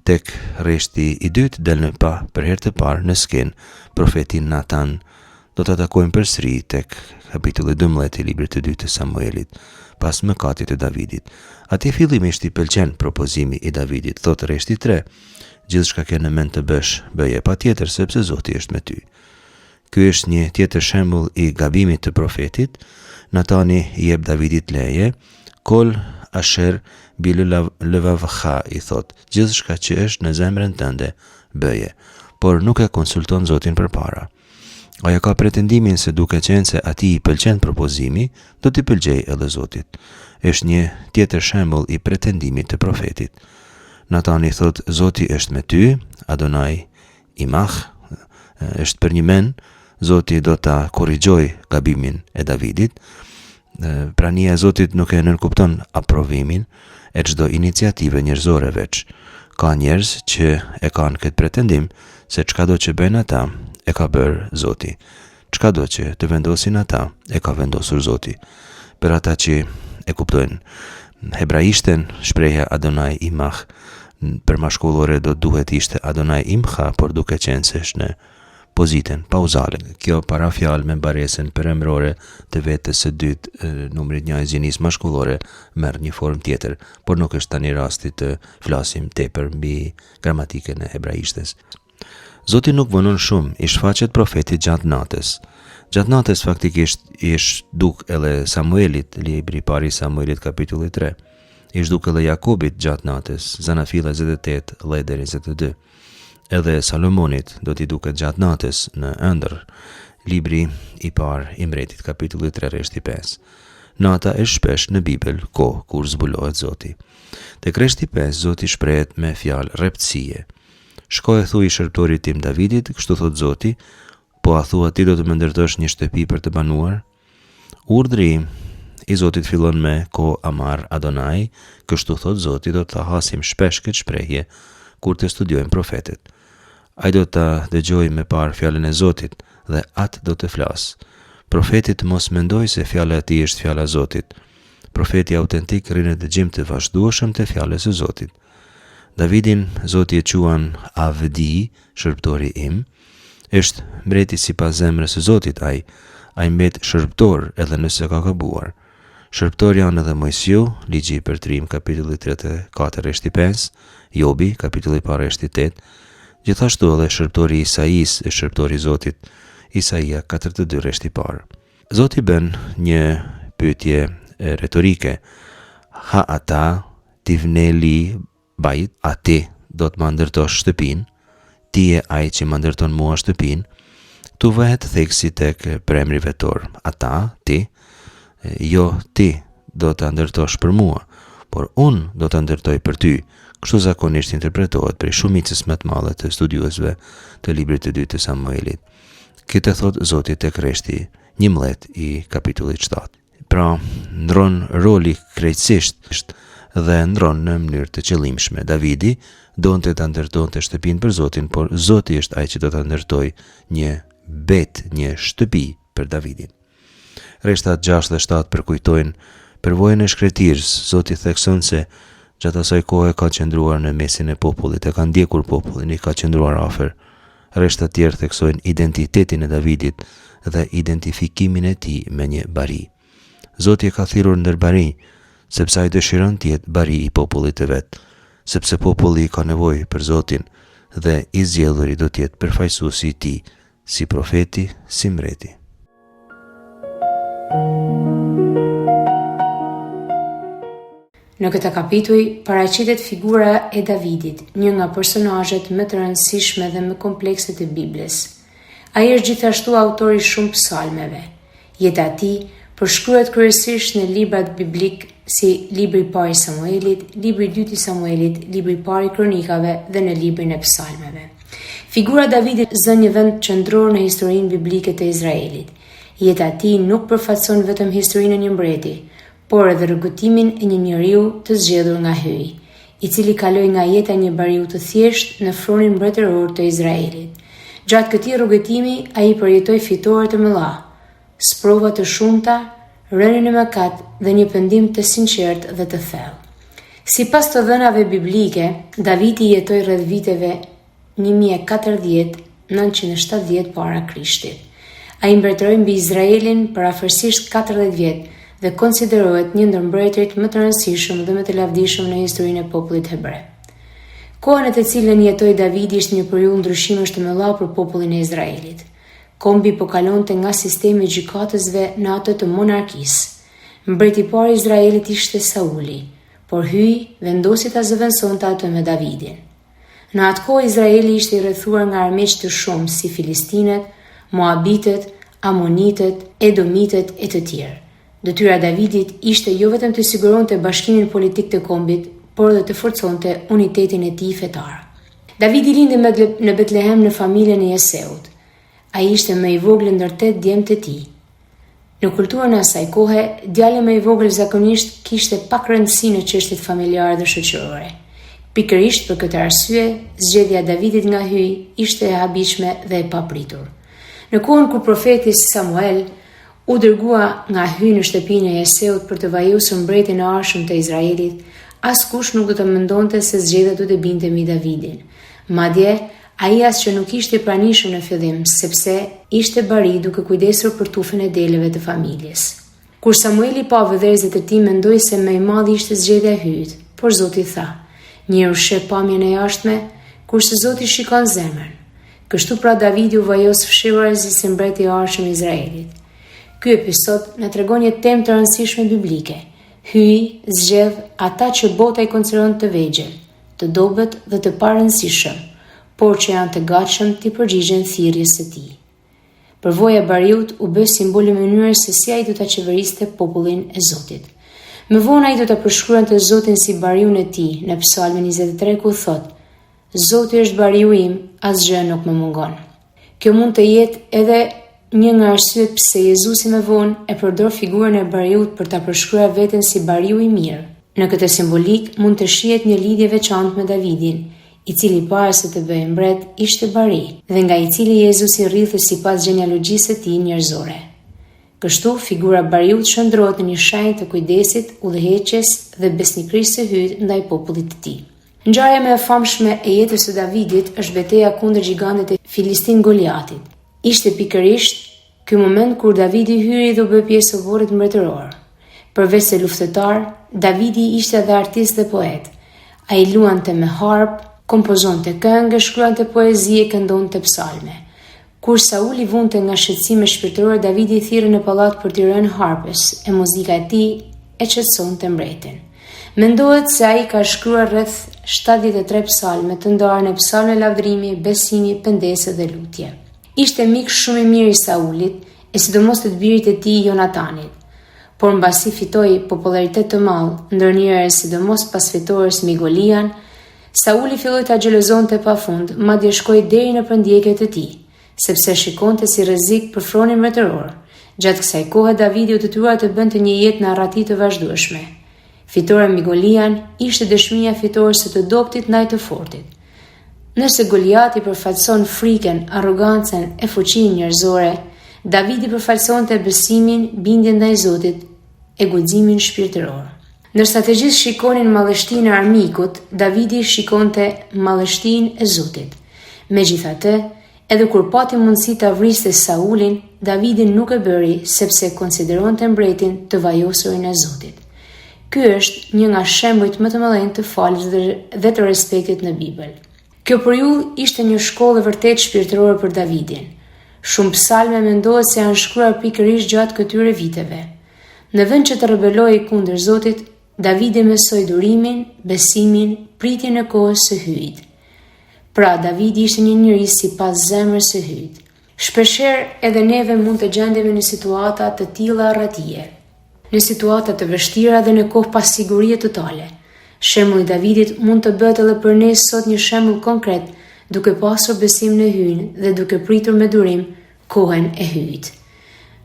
Tek rreshti i dytë del në për herë të parë në skenë profetin Natan. Do të takojmë përsëri tek kapitulli 12 i librit të dytë të Samuelit, pas mëkatit të Davidit. Atje fillimisht i pëlqen propozimi i Davidit, thot rreshti 3, gjithçka ke në mend të bësh, bëje patjetër sepse Zoti është me ty. Ky është një tjetër shembull i gabimit të profetit. Natani i jep Davidit leje, kol asher bilëvavha i thot, gjithçka që është në zemrën tënde, bëje, por nuk e konsulton Zotin përpara. Ajo ka pretendimin se duke qenë se atij i pëlqen propozimi, do t'i pëlqej edhe Zotit. Është një tjetër shembull i pretendimit të profetit. Natani thot, Zoti është me ty, Adonai imach, është për një men, Zoti do ta korrigjoj gabimin e Davidit. Prania e Zotit nuk e nënkupton aprovimin e çdo iniciative njerëzore veç. Ka njerëz që e kanë këtë pretendim se çkado që bëjnë ata e ka bërë Zoti. Çkado që të vendosin ata e ka vendosur Zoti. Për ata që e kuptojnë hebraishten, shprehja Adonai imach për mashkullore do duhet ishte Adonai imcha, por duke qenë se është në pozitën pauzale. Kjo parafjalë me mbaresën përemërore të vetës së dytë numrit 1 e zjenisë mashkullore merr një formë tjetër, por nuk është tani rasti të flasim tepër mbi gramatikën e hebraishtes. Zoti nuk vonon shumë, i shfaqet profetit gjatë natës. Gjatë natës faktikisht i shduk edhe Samuelit, libri i parë i Samuelit kapitulli 3. I shduk edhe Jakobit gjatë natës, Zanafila 28 dhe deri 22. Edhe Salomonit do t'i duket gjatë natës në ëndër, libri i parë i Mbretit kapitulli 3 rreshti 5. Nata është shpesh në Bibël kohë kur zbulohet Zoti. Tek rreshti 5 Zoti shprehet me fjalë rreptësie. Shko e thuaj shërptorit tim Davidit, kështu thot Zoti, po a thua ti do të më ndërtosh një shtëpi për të banuar? Urdhri i Zotit fillon me ko amar Adonai, kështu thot Zoti, do të hasim shpesh këtë shprehje kur të studiojmë profetet. Ai do të dëgjoj me parë fjalën e Zotit dhe atë do të flas. Profetit mos mendoj se fjala e tij është fjala e Zotit. Profeti autentik rrin në dëgjim të vazhdueshëm të fjalës së Zotit. Davidin Zoti e quan Avdi, shërptori im, është mbreti sipas zemrës së Zotit ai mbet shërptor edhe nëse ka gabuar. Shërptor janë edhe Mojsiu, ligji i përtrim kapitulli 34 rreshti 5, Jobi kapitulli 1 rreshti 8, gjithashtu edhe shërptori Isais është shërptori i Zotit, Isaia 42 rreshti 1. Zoti bën një pyetje retorike. Ha ata tivneli bajt, a ti do të më ndërtosh shtëpin, ti e ai që më ndërton mua shtëpin. Tu vëhet theksi tek premri vetor, ata, ti, jo ti do të ndërtosh për mua, por unë do të ndërtoj për ty. Kështu zakonisht interpretohet prej shumicës më të madhe të studiuesve të librit të dytë të Samuelit. Këtë thot Zoti tek rreshti 11 i kapitullit 7. Pra, ndron roli krejtësisht dhe ndron në mënyrë të qëllimshme. Davidi donte ta ndërtonte shtëpinë për Zotin, por Zoti është ai që do ta ndërtoj një shtëpi për Davidin. Rreshtat 6 dhe 7 përkujtojnë përvojën e shkretirës. Zoti thekson se gjatë asaj kohe ka qëndruar në mesin e popullit, e ka ndjekur popullin, i ka qëndruar afër. Rreshtat tjerë theksojnë identitetin e Davidit dhe identifikimin e tij me një bari. Zoti e ka thirrur ndër bari, sepse ai dëshiron të jetë bari i popullit të vet, sepse populli ka nevojë për Zotin dhe i zgjedhuri do të jetë përfaqësuesi i tij, si profeti, si mbreti. Në këtë kapitull paraqitet figura e Davidit, një nga personazhet më të rëndësishme dhe më komplekse të Biblës. Ai është gjithashtu autori shumë psalmeve. Jeta e tij përshkruhet kryesisht në librat biblik si libri i parë i Samuelit, libri i dytë i Samuelit, libri i parë i Kronikave dhe në librin e psalmeve. Figura e Davidit zën një vend qendror në historinë biblike të Izraelit. Jeta e tij nuk përfaqëson vetëm historinë e një mbreti, por edhe rrugëtimin e një njeriu të zgjedhur nga hyj, i cili kaloi nga jeta e një bariu të thjeshtë në fronin mbretëror të Izraelit. Gjatë këtij rrugëtimi, ai përjetoi fitore të mëdha, sprova të shumta, rënien në mëkat dhe një pendim të sinqert dhe të thellë. Sipas të dhënave biblike, Davidi jetoi rreth viteve 1040-970 para Krishtit. Ai mbretëroi mbi Izraelin për afërsisht 40 vjet dhe konsiderohet një ndër mbretërit më të rëndësishëm dhe më të lavdishëm në historinë e popullit hebre. Koha në të cilën jetoi Davidi ishte një periudhë ndryshimesh të mëdha për popullin e Izraelit. Kombi po kalonte nga sistemi i gjykatësve në atë të monarkisë. Mbreti i parë i Izraelit ishte Sauli, por hyi vendosi ta zëvendësonte atë me Davidin. Në atë kohë Izraeli ishte i rrethuar nga armiq të shumë si filistinët, moabitët, amonitët, edomitët e të tjerë. Detyra e Davidit ishte jo vetëm të siguronte bashkimin politik të kombit, por edhe të forconte unitetin e tij fetar. Davidi lindi në Betlehem në familjen e Jeseut. Ai ishte më i vogël ndër 8 djemtë të tij. Në kulturën e asaj kohe, djali më i vogël zakonisht kishte pak rëndësi në çështjet familjare dhe shoqërore. Pikërisht për këtë arsye, zgjedhja e Davidit nga hyj ishte e habitshme dhe e papritur. Në kohën kur profeti Samuel u dërgua nga hyj në shtëpinë e Jeseut për të vajosur mbretin e arshëm të Izraelit, askush nuk do të mendonte se zgjedhja do të binte mbi Davidin. Madje ai as që nuk ishte i pranishëm në fillim, sepse ishte bari duke kujdesur për tufën e deleve të familjes. Kur Samueli pa vëdhërzet e tij, mendoi se më e madhe ishte zgjedhja e hyjit, por Zoti tha: "Njeriu sheh pamjen e jashtme, kurse Zoti shikon zemrën." Kështu pra Davidi u vajos fshirëzi si mbreti i arshëm i Izraelit. Ky episod na tregon një temë të rëndësishme biblike. Hyj zgjedh ata që bota i konsideron të vegjël, të dobët dhe të parëndësishëm, por që janë të gatshëm të përgjigjen thirrjes së tij. Përvoja e bariut u bë simbol i mënyrës se si ai do ta qeveriste popullin e Zotit. Më vonë ai do ta përshkruante Zotin si bariun e tij në Psalmin 23 ku thotë: "Zoti është bariu im, asgjë nuk më mungon." Kjo mund të jetë edhe një nga arsyet pse Jezusi më vonë e përdor figurën e bariut për ta përshkruar veten si bariu i mirë. Në këtë simbolik mund të shihet një lidhje veçantë me Davidin, i cili para se të bëhej mbret ishte bari dhe nga i cili Jezusi rrithë sipas gjenealogjisë së tij njerëzore. Kështu figura e bariut shndrohet në një shenjë të kujdesit, udhëheqjes dhe besnikërisë së hyjt ndaj popullit të tij. Ngjarja më e famshme e jetës së Davidit është betejë kundër gigantit e Filistin Goliatit. Ishte pikërisht ky moment kur Davidi hyri dhe u bë pjesë e vorrit mbretëror. Përveç se luftëtar, Davidi ishte edhe artist dhe poet. Ai luante me harp, kompozonte këngë, shkruante poezi e këndonte psalme. Kur Sauli vunte nga shqetësime shpirtërore, Davidi i thirrë në pallat për t'i rënë harpës, e muzika e tij e qetësonte mbretin. Mendohet se ai ka shkruar rreth 73 psalme të ndarë në psalme lavdërimi, besimi, pendese dhe lutje. Ishte mik shumë i mirë i Saulit, e sidomos të birit e tij Jonatanit. Por mbasi fitoi popularitet të madh ndër njerëz, sidomos pas fitores mbi Golian, Sauli filloi ta xhelozonte pafund, madje shkoi deri në përndjekjet e tij, sepse shikonte si rrezik për fronin mbretëror. Gjatë kësaj kohe Davidi u detyruar të bënte një jetë në arrati të vazhdueshme. Fitore mbi Golian ishte dëshmia fitore së të dobtit ndaj të fortit. Nëse Goliati përfaqëson frikën, arrogancën e fuqinë njerëzore, Davidi përfaqësonte besimin, bindjen ndaj Zotit e guximin shpirtëror. Ndërsa të gjithë shikonin madhështinë e armikut, Davidi shikonte madhështinë e Zotit. Megjithatë, edhe kur pati mundësi ta vriste Saulin, Davidi nuk e bëri sepse konsideronte mbretin të vajosurin e Zotit. Ky është një nga shembujt më të mëdhenj të falës dhe të respektit në Bibël. Kjo periudhë ishte një shkollë e vërtet shpirtërore për Davidin. Shumë psalme mendohet se janë shkruar pikërisht gjatë këtyre viteve. Në vend që të rebelojë kundër Zotit, Davidi mësoi durimin, besimin, pritjen e kohës së hyjit. Pra, Davidi ishte një njeri sipas zemrës së hyjit. Shpeshherë edhe neve mund të gjendemi në situata të tilla arratije, në situata të vështira dhe në kohë pa sigurie totale. Shembulli i Davidit mund të bëhet edhe për ne sot një shembull konkret, duke pasur besim në hyn dhe duke pritur me durim kohën e hyjit.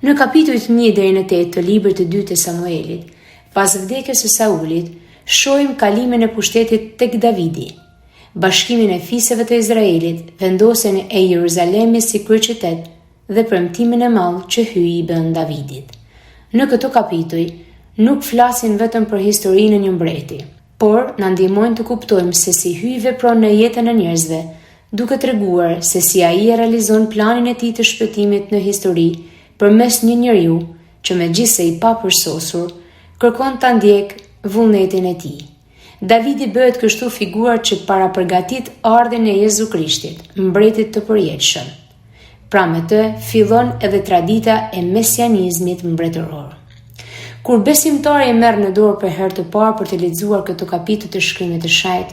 Në kapitujt 1 deri në 8 të librit të 2 të Samuelit, pas vdekjes së Saulit, shohim kalimin e pushtetit tek Davidi, bashkimin e fisëve të Izraelit, vendosjen e Jeruzalemit si kryeqytet dhe premtimin e madh që hyi i bën Davidit. Në këto kapituj nuk flasin vetëm për historinë e një mbreti, por na ndihmojnë të kuptojmë se si hyi vepron në jetën e njerëzve, duke treguar se si ai e realizon planin e tij të shpëtimit në histori përmes një njeriu që megjithse i papërsosur kërkon ta ndjek vullnetin e tij. Davidi bëhet kështu figurar që parapërgatit ardhin e Jezu Krishtit, mbretit të përjetshëm. Pra me të fillon edhe tradita e mesianizmit mbretëror. Kur besimtari e merr në dorë për herë të parë për të lexuar këtë kapitull të shkrimit të shajt,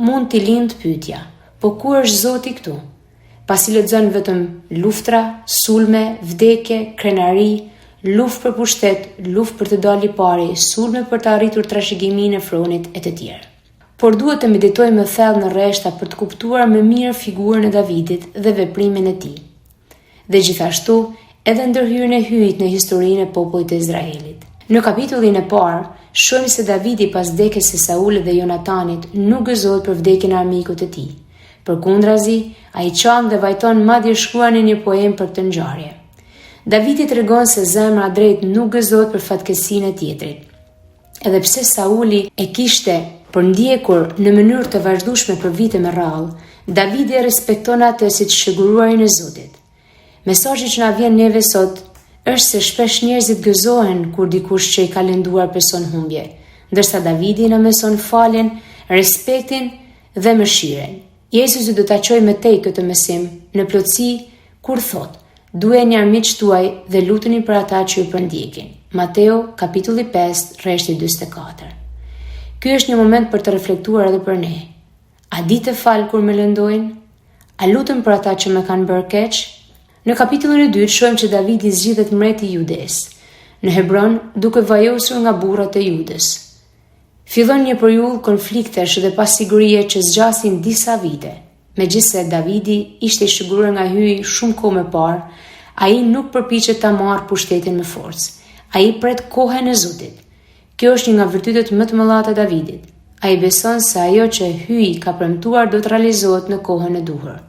mund t'i lindë pyetja: po ku është Zoti këtu? Pasi lexon vetëm luftra, sulme, vdekje, krenari, luftë për pushtet, luftë për të dalë i pari, sulme për të arritur trashëgiminë e fronit e të tjerë. Por duhet të meditojmë më thellë në rreshta për të kuptuar më mirë figurën e Davidit dhe veprimin e tij. Dhe gjithashtu, edhe ndërhyrjen e hyjit në historinë e popullit të Izraelit. Në kapitullin e parë, shohim se Davidi pas vdekjes së Saulit dhe Jonatanit nuk gëzohet për vdekjen e armikut të tij. Përkundrazi, ai çan dhe vajton madje shkruan në një poem për të ngjarje. Davidi tregon se zemra drejt nuk gëzohet për fatkeqësinë e tjetrit. Edhe pse Sauli e kishte përndjekur në mënyrë të vazhdueshme për vite me radhë, Davidi e respekton atë si të shëguruarin e Zotit. Mesazhi që na vjen neve sot është se shpesh njerëzit gëzohen kur dikush që i ka lënduar person humbje, ndërsa Davidi na mëson faljen, respektin dhe mëshiren. Jezusi do ta çojë me tej këtë mësim në plotësi kur thotë: "Duheni armiqtë tuaj dhe luteni për ata që ju përndjekin." Mateo kapitulli 5, rreshti 44. Ky është një moment për të reflektuar edhe për ne. A di të fal kur më lëndojnë? A lutem për ata që më kanë bërë keq? Në kapitullin e 2 shohim që Davidi zgjidhet mbreti i Judes në Hebron duke vajosur nga burrat e Judës. Fillon një periudhë konfliktesh dhe pasigurie që zgjasin disa vite. Megjithse Davidi ishte i shëguar nga hyji shumë kohë më parë, ai nuk përpiqet ta marrë pushtetin me forcë. Ai pret kohën e Zotit. Kjo është një nga virtytet më të mëdha të Davidit. Ai beson se ajo që hyji ka premtuar do të realizohet në kohën e duhur.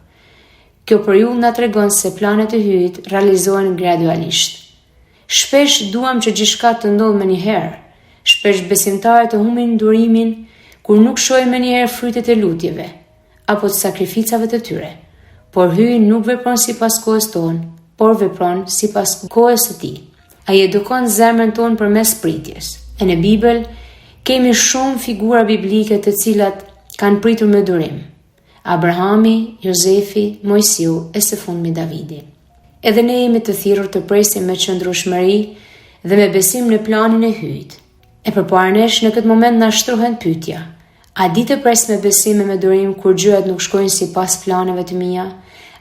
Kjo periudhë na tregon se planet e hyjit realizohen gradualisht. Shpesh duam që gjithçka të ndodhë më njëherë. Shpesh besimtarët të humbin durimin kur nuk shohin më njëherë frytet e lutjeve apo të sakrificave të tyre. Por hyji nuk vepron sipas kohës tonë, por vepron sipas kohës së tij. Ai edukon zemrën tonë përmes pritjes. E në Bibël kemi shumë figura biblike të cilat kanë pritur me durim. Abrahami, Jozefi, Mojsiu e së fundmi Davidi. Edhe ne jemi të thirrur të presim me qëndrueshmëri dhe me besim në planin e hyjit. E përpara nesh në këtë moment na shtrohen pyetja: a di të pres me besim e me durim kur gjërat nuk shkojnë sipas planeve të mia?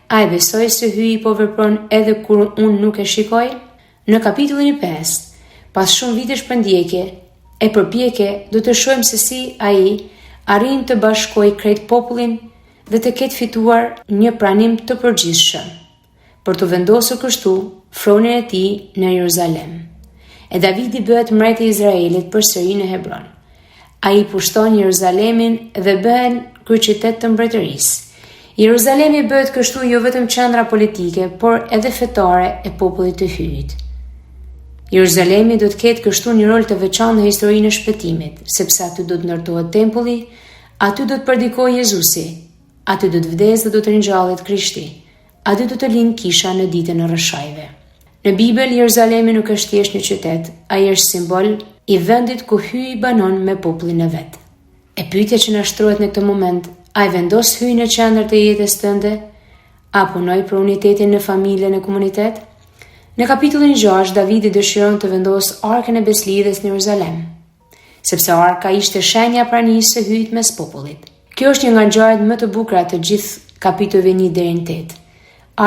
A e besoj se hyji po vepron edhe kur unë nuk e shikoj? Në kapitullin 5, pas shumë vitesh përndjekje e përpjekje, do të shohim se si ai arrin të bashkojë krejt popullin dhe të ketë fituar një pranim të përgjithshëm, për të vendosur kështu fronin e tij në Jeruzalem. E Davidi bëhet mbreti i Izraelit përsëri në Hebron. Ai pushton Jeruzalemin dhe bëhen kryeqytet të mbretërisë. Jeruzalemi bëhet kështu jo vetëm qendra politike, por edhe fetare e popullit të hyjit. Jeruzalemi do të ketë kështu një rol të veçantë në historinë e shpëtimit, sepse aty do të ndërtohet tempulli, aty do të predikojë Jezusi, aty do të vdesë dhe do të ringjallet Krishti, aty do të lindë kisha në ditën e rreshajve. Në Bibël, Jeruzalemi nuk është thjesht një qytet, ai është simbol i vendit ku hyji banon me popullin e vet. E pyetja që na shtrohet në këtë moment, A i vendos hyjë në qendër të jetës tënde? A punoj për unitetin në familje në komunitet? Në kapitullin 6, Davidi dëshiron të vendos arkën e beslidhjes në Jeruzalem, sepse arka ishte shenja pranisë së hyjit mes popullit. Kjo është një nga ngjarjet më të bukura të gjithë kapitujve 1 deri në 8.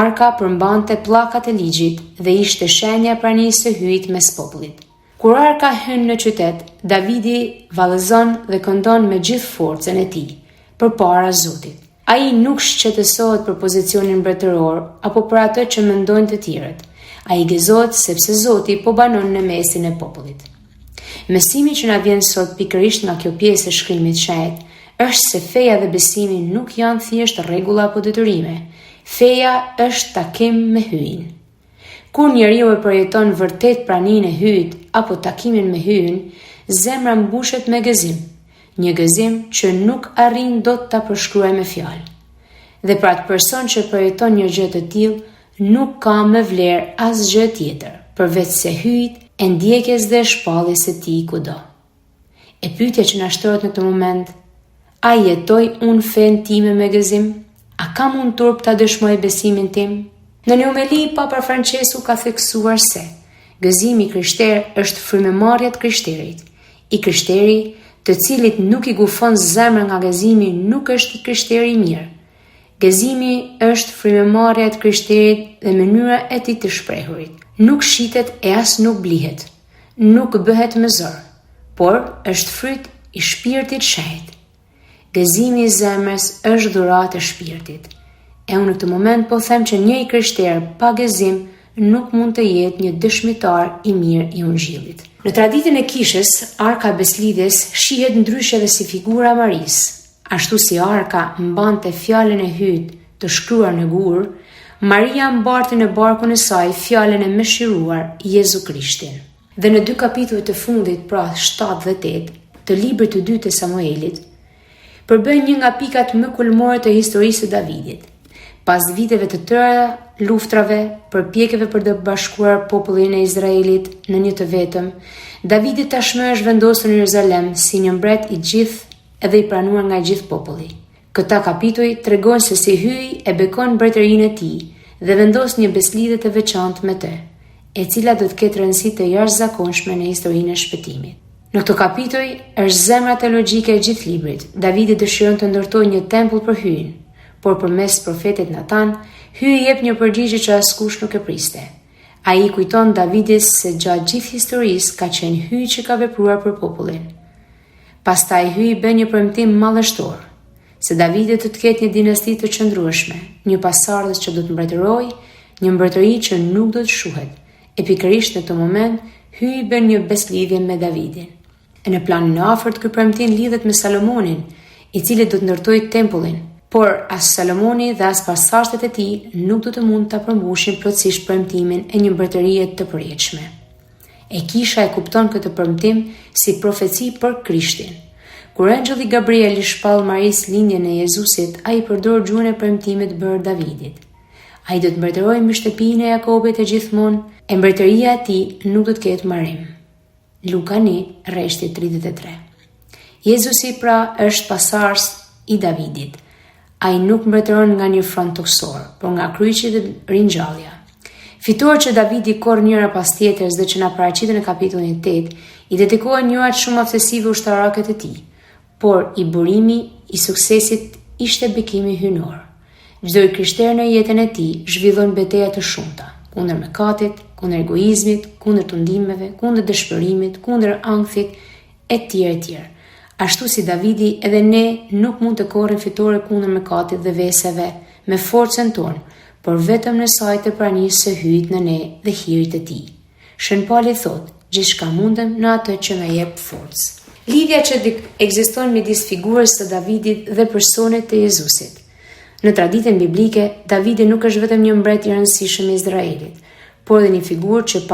Arka përmbante pllakat e ligjit dhe ishte shenja pranisë së hyjit mes popullit. Kur arka hyn në qytet, Davidi vallëzon dhe këndon me gjithë forcën e tij përpara Zotit. Ai nuk shqetësohet për pozicionin mbretëror apo për atë që mendojnë të tjerët. Ai gëzohet sepse Zoti po banon në mesin e popullit. Mësimi që na vjen sot pikërisht nga kjo pjesë e shkrimit shenjtë është se feja dhe besimi nuk janë thjesht rregulla apo detyrime. Feja është takim me hyjin. Kur njeriu e përjeton vërtet praninë e hyjit apo takimin me hyjin, zemra mbushet me gëzim. Një gëzim që nuk arrin dot ta përshkruaj me fjalë. Dhe për atë person që përjeton një gjë të tillë, nuk ka më vlerë asgjë tjetër, përveç se hyjit e ndjekjes dhe shpalljes së tij kudo. E pyetja që na shtrohet në këtë moment, a jetoj unë fen time me gëzim? A kam unë turp ta dëshmoj besimin tim? Në një homili Papa Francesku ka theksuar se gëzimi krishter është frymëmarrja e krishterit. I krishteri të cilit nuk i gufon zemra nga gëzimi nuk është krishteri i mirë. Gëzimi është frymëmarrja e krishterit dhe mënyra e tij të shprehurit. Nuk shitet e as nuk blihet. Nuk bëhet me zor, por është fryt i shpirtit shenjtë. Gëzimi i zemrës është dhuratë e shpirtit. E unë në këtë moment po them që një i krishter pa gëzim nuk mund të jetë një dëshmitar i mirë i Ungjillit. Në traditën e kishës, arka e beslidhjes shihet ndryshe dhe si figura e Marisë. Ashtu si arka mbante fjalën e hyjit të shkruar në gur, Maria mbarti në barkun e saj fjalën e mëshiruar Jezu Krishtin. Dhe në 2 kapitujt të fundit, pra 7 dhe 8, të librit të 2 të Samuelit, përbën një nga pikat më kulmore të historisë së Davidit. Pas viteve të tëra luftrave, përpjekjeve për të bashkuar popullin e Izraelit në një të vetëm, Davidi tashmë është vendosur në Jeruzalem si një mbret i gjithë edhe i pranuar nga gjithë populli. Këta kapituj tregojnë se si hyi e bekon mbretërinë e tij dhe vendos një beslidhje të veçantë me të, e cila do të ketë rëndësi të jashtëzakonshme në historinë e shpëtimit. Në këtë kapituj është zemra teologjike e gjithë librit. Davidi dëshiron të ndërtojë një tempull për hyin, por përmes profetit Natan, hyi jep një përgjigje që askush nuk e priste. Ai kujton Davidis se gjatë gjithë historisë ka qenë hyi që ka vepruar për popullin. Pastaj hyi bën një premtim madhështor, se Davidi do të ketë një dinasti të qëndrueshme, një pasardhës që do të mbretërojë, një mbretëri që nuk do të shuhet. E pikërisht në këtë moment, hyi bën një beslidhje me Davidin. E në planin e afërt ky premtim lidhet me Salomonin, i cili do të ndërtojë tempullin. Por as Salomoni dhe as pasardhët e tij nuk do të mund ta përmbushin plotësisht premtimin e një mbretërie të përjetshme. E kisha e kupton këtë premtim si profeci për Krishtin. Kur angjëlli Gabriel i shpall Marisë lindjen e Jezusit, ai përdor gjuhën e premtimit bërë Davidit. Ai do të mbretërojë mbi shtëpinë e Jakobit e gjithmonë, e mbretëria e tij nuk do të ketë marim. Luka 1, rreshti 33. Jezusi pra është pasardhës i Davidit. Ai nuk mbretëron nga një front toksor, por nga kryqi dhe ringjallja. Fitore që Davidi korr njëra pas tjetrës dhe që na paraqiten në kapitullin 8, i dedikohen njërat shumë aftësive ushtarake të tij, por i burimi i suksesit ishte bekimi hyjnor. Çdo i krishter në jetën e tij zhvillon betejë të shumta, kundër mëkatit, kundër egoizmit, kundër tundimeve, kundër dëshpërimit, kundër ankthit etj. Ashtu si Davidi, edhe ne nuk mund të korrim fitore kundër mëkatit dhe veseve me forcën tonë, por vetëm në saj të pranisë së hyjit në ne dhe hirit e tij. Shën Pauli thotë, gjithçka mundem në atë që më jep forcë. Lidhja që ekziston midis figurës së Davidit dhe personit të Jezusit. Në traditën biblike, Davidi nuk është vetëm një mbret i rëndësishëm i Izraelit, por edhe një figurë që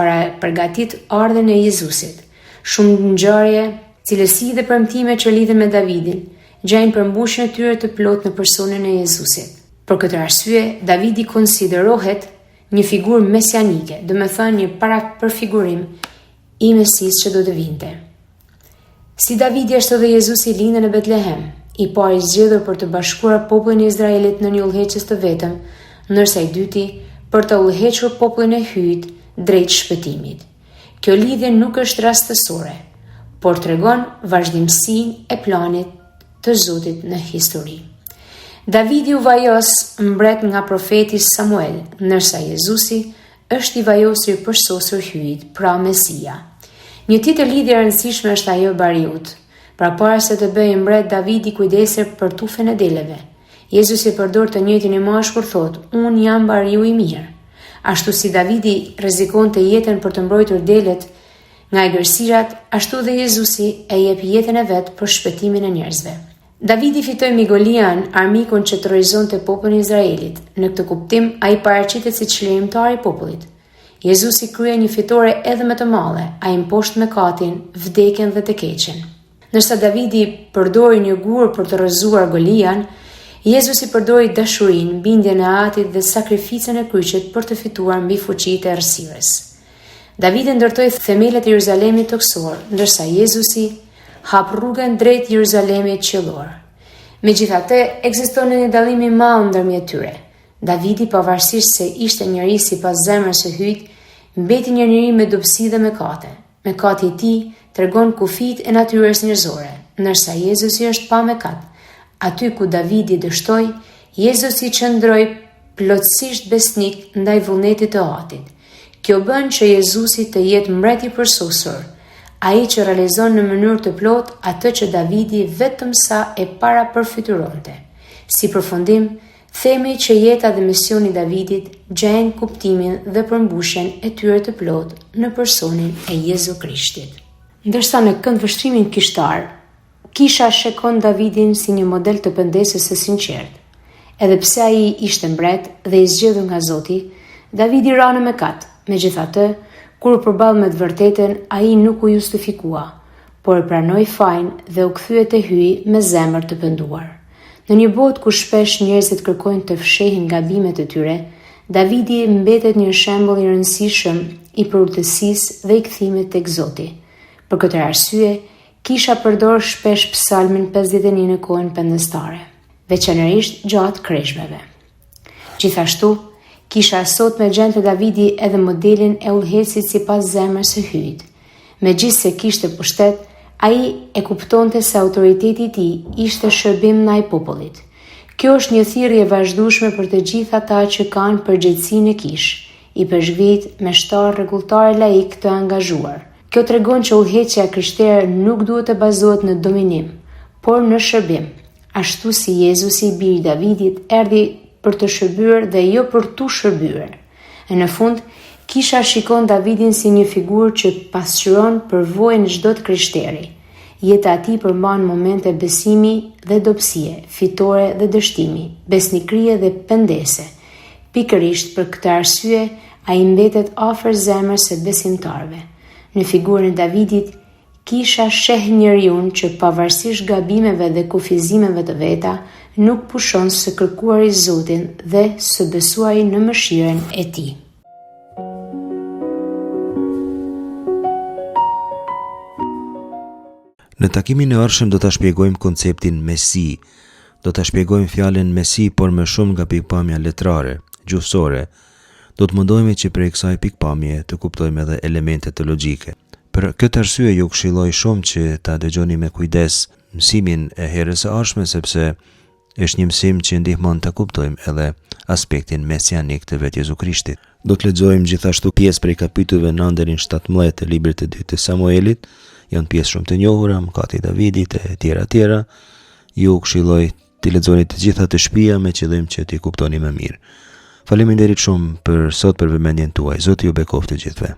përgatit ardhen e Jezusit. Shumë ngjarje, cilësi dhe premtime që lidhen me Davidin, gjejnë përmbushjen e tyre të plotë në personin e Jezusit. Për këtë arsye, Davidi konsiderohet një figurë mesianike, do të thënë një parapërfigurim i Mesisë që do të vinte. Si Davidi ashtu edhe Jezusi lindën në Betlehem, i pari zgjedhur për të bashkuar popullin e Izraelit në një udhëheqës të vetëm, ndërsa i dyti për të udhëhequr popullin e hyjt drejt shpëtimit. Kjo lidhje nuk është rastësore, por tregon vazhdimsinë e planit të Zotit në histori. Davidi u vajos mbret nga profeti Samuel, ndërsa Jezusi është i vajosur për sosur hyjt, pra Mesia. Një tjetër lidhje e rëndësishme është ajo e Bariut. Pra para se të bëjë mbret, Davidi kujdesej për tufën e deleve. Jezusi përdor të njëjtin imazh kur thotë: "Unë jam bariu i mirë." Ashtu si Davidi rrezikonte jetën për të mbrojtur delet nga egërsirat, ashtu dhe Jezusi e jep jetën e vet për shpëtimin e njerëzve. Davidi fitoi mbi Golian, armikun që terrorizonte popullin e Izraelit. Në këtë kuptim, ai paraqitet si çlirimtar i popullit. Jezusi krye një fitore edhe më të madhe, ai imposhti mëkatin, vdekjen dhe të keqen. Ndërsa Davidi përdori një gur për të rrëzuar Golian, Jezusi përdori dashurinë, bindjen e Atit dhe sakrificën e kryqit për të fituar mbi fuqitë e errësirës. Davidi ndërtoi themelet e Jeruzalemit toksor, ndërsa Jezusi hap rrugën drejt Jeruzalemit qiellor. Megjithatë, ekziston një dallim i madh ndërmjet tyre. Davidi, pavarësisht se ishte njeri sipas zemrës së hyjt, mbeti një njeri me dobësi dhe mëkate. Mëkati i tij tregon kufijtë e natyrës njerëzore, ndërsa Jezusi është pa mëkat. Aty ku Davidi dështoi, Jezusi qëndroi plotësisht besnik ndaj vullnetit të Atit. Kjo bën që Jezusi të jetë mbreti i përsosur, ai që realizon në mënyrë të plotë atë që Davidi vetëm sa e para përfituronte. Si përfundim, themi që jeta dhe misioni i Davidit gjejnë kuptimin dhe përmbushjen e tyre të plotë në personin e Jezu Krishtit. Ndërsa në këndvështrimin kishtar, Kisha shekon Davidin si një model të pendesës së sinqert. Edhe pse ai ishte mbret dhe i zgjedhur nga Zoti, Davidi ra në mëkat. Megjithatë, kur u përball me të vërtetën, ai nuk u justifikua, por e pranoi fajin dhe u kthye te hyi me zemër të penduar. Në një botë ku shpesh njerëzit kërkojnë të fshehin gabimet e tyre, Davidi mbetet një shembull i rëndësishëm i përultësisë dhe i kthimit tek Zoti. Për këtë arsye, Kisha përdor shpesh psalmin 51 në kohën pendestare, veçanërisht gjatë kreshbeve. Gjithashtu, Kisha sot me gjend të Davidi edhe modelin e udhëheqësit sipas zemrës së hyjt. Megjithse kishte pushtet, ai e kuptonte se autoriteti i tij ishte shërbim ndaj popullit. Kjo është një thirrje e vazhdueshme për të gjithë ata që kanë përgjegjësinë e kish, i peshgvit, meshtar, rregulltar, laik të angazhuar. Kjo tregon që udhëheqja krishtere nuk duhet të bazohet në dominim, por në shërbim. Ashtu si Jezusi i biri i Davidit erdhi për të shërbyer dhe jo për tu shërbyer. E në fund, Kisha shikon Davidin si një figurë që pasqyron përvojën çdo të krishteri. Jeta e tij përmban momente besimi dhe dobësie, fitore dhe dështimi, besnikërie dhe pendese. Pikërisht për këtë arsye, ai mbetet afër zemrës së besimtarëve. Në figurën e Davidit, Kisha sheh njeriu që pavarësisht gabimeve dhe kufizimeve të veta, nuk pushon së kërkuari Zotin dhe së besuari në mëshirën e tij. Në takimin e ardhshëm do ta shpjegojmë konceptin Mesi. Do ta shpjegojmë fjalën Mesi, por më shumë nga pikpamja letrare, gjuhësore. Do të mundohemi që prej kësaj pikpamje të kuptojmë edhe elemente teologjike. Për këtë arsye ju këshilloj shumë që ta dëgjoni me kujdes mësimin e herës së ardhshme, sepse është një mësim që ndihmon ta kuptojmë edhe aspektin mesianik të vetë Jezu Krishtit. Do të lexojmë gjithashtu pjesë prej kapitujve 9 deri në 17 të librit të dytë të Samuelit. Janë pjesë shumë të njohura, mëkati i Davidit e tjera. Ju këshilloj të lexoni të gjitha të shtëpia me qëllim që t'i kuptoni më mirë. Faleminderit shumë për sot për vëmendjen tuaj. Zoti ju bekoftë të gjithëve.